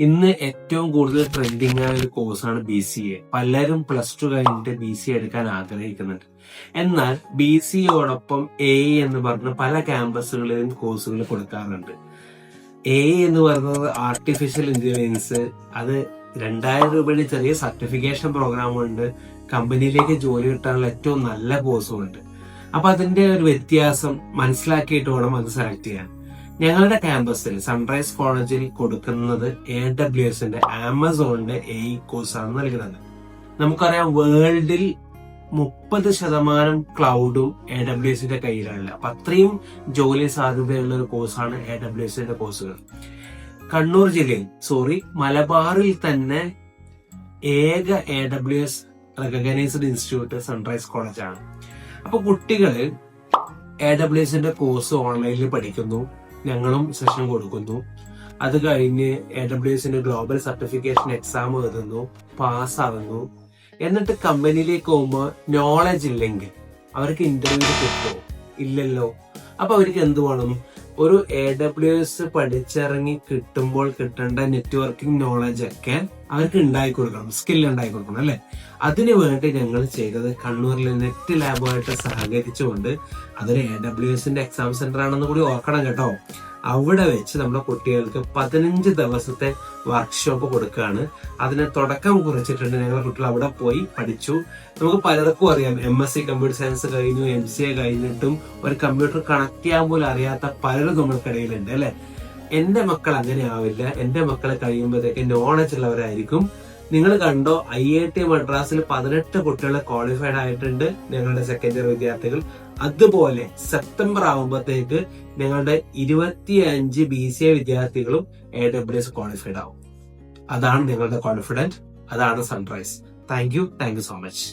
ഇന്ന് ഏറ്റവും കൂടുതൽ ട്രെൻഡിങ് ആയ ഒരു കോഴ്സാണ് BCA. പലരും +2 കഴിഞ്ഞിട്ട് BCA എടുക്കാൻ ആഗ്രഹിക്കുന്നുണ്ട്. എന്നാൽ BCAയോടൊപ്പം AI എന്ന് പറഞ്ഞ് പല ക്യാമ്പസുകളിലും കോഴ്സുകൾ കൊടുക്കാറുണ്ട്. AI എന്ന് പറയുന്നത് ആർട്ടിഫിഷ്യൽ ഇന്റലിജൻസ്. അത് 2000 രൂപയുടെ ചെറിയ സർട്ടിഫിക്കേഷൻ പ്രോഗ്രാമുണ്ട്. കമ്പനിയിലേക്ക് ജോലി കിട്ടാനുള്ള ഏറ്റവും നല്ല കോഴ്സും ഉണ്ട്. അപ്പൊ അതിന്റെ ഒരു വ്യത്യാസം മനസ്സിലാക്കിയിട്ട് വേണം അത് സെലക്ട് ചെയ്യാൻ. ഞങ്ങളുടെ ക്യാമ്പസിൽ സൺറൈസ് കോളേജിൽ കൊടുക്കുന്നത് AWSന്റെ ആമസോണിന്റെ AI കോഴ്സാണ് നൽകുന്നത്. നമുക്കറിയാം, വേൾഡിൽ 30% ക്ലൗഡും AWSന്റെ കയ്യിലാണ്. അപ്പൊ അത്രയും ജോലി സാധ്യതയുള്ള ഒരു കോഴ്സാണ് AWSന്റെ കോഴ്സുകൾ. കണ്ണൂർ ജില്ലയിൽ മലബാറിൽ തന്നെ ഏക AWS റെക്കഗ്നൈസ്ഡ് ഇൻസ്റ്റിറ്റ്യൂട്ട് സൺറൈസ് കോളേജാണ്. അപ്പൊ കുട്ടികള് AWSന്റെ കോഴ്സ് ഓൺലൈനിൽ പഠിക്കുന്നു. ഞങ്ങളും സെഷൻ കൊടുക്കുന്നു. അത് കഴിഞ്ഞ് AWSന്റെ ഗ്ലോബൽ സർട്ടിഫിക്കേഷൻ എക്സാം എഴുതുന്നു, പാസ്സാകുന്നു. എന്നിട്ട് കമ്പനിയിലേക്ക് പോകുമ്പോൾ നോളജ് ഇല്ലെങ്കിൽ അവർക്ക് ഇന്റർവ്യൂ കിട്ടുമോ? ഇല്ലല്ലോ. അപ്പൊ അവർക്ക് എന്ത് വേണം? ഒരു AWS പഠിച്ചിറങ്ങി കിട്ടുമ്പോൾ കിട്ടേണ്ട നെറ്റ്വർക്കിംഗ് നോളജ് ഒക്കെ അവർക്ക് ഉണ്ടാക്കി കൊടുക്കണം, സ്കിൽ ഉണ്ടാക്കി കൊടുക്കണം അല്ലെ? അതിനു വേണ്ടി ഞങ്ങൾ ചെയ്തത് കണ്ണൂരിലെ നെറ്റ് ലാബുമായിട്ട് സഹകരിച്ചുകൊണ്ട്, അതൊരു AWSന്റെ എക്സാം സെന്റർ ആണെന്ന് കൂടി ഓർക്കണം കേട്ടോ. അവിടെ വെച്ച് നമ്മുടെ കുട്ടികൾക്ക് 15 ദിവസത്തെ വർക്ക്ഷോപ്പ് കൊടുക്കുകയാണ്. അതിന് തുടക്കം കുറിച്ചിട്ടുണ്ട്. ഞങ്ങളുടെ കുട്ടികൾ അവിടെ പോയി പഠിച്ചു. നമുക്ക് പലർക്കും അറിയാം, MSc കമ്പ്യൂട്ടർ സയൻസ് കഴിഞ്ഞു, MCA കഴിഞ്ഞിട്ടും ഒരു കമ്പ്യൂട്ടർ കണക്ട് ചെയ്യാൻ പോലും അറിയാത്ത പലരും നമ്മൾക്കിടയിലുണ്ട് അല്ലെ? എന്റെ മക്കൾ അങ്ങനെ ആവില്ല. എന്റെ മക്കളെ കഴിയുമ്പോഴത്തേക്ക് നോളജ് ഉള്ളവരായിരിക്കും. നിങ്ങൾ കണ്ടോ, IIT മദ്രാസിൽ 18 കുട്ടികൾ ക്വാളിഫൈഡ് ആയിട്ടുണ്ട്, ഞങ്ങളുടെ സെക്കൻഡ് ഇയർ വിദ്യാർത്ഥികൾ. അതുപോലെ സെപ്റ്റംബർ ആകുമ്പോഴത്തേക്ക് ഞങ്ങളുടെ 25 BCA വിദ്യാർത്ഥികളും AWS ക്വാളിഫൈഡ് ആവും. അതാണ് ഞങ്ങളുടെ കോൺഫിഡന്റ്, അതാണ് sunrise. Thank you so much.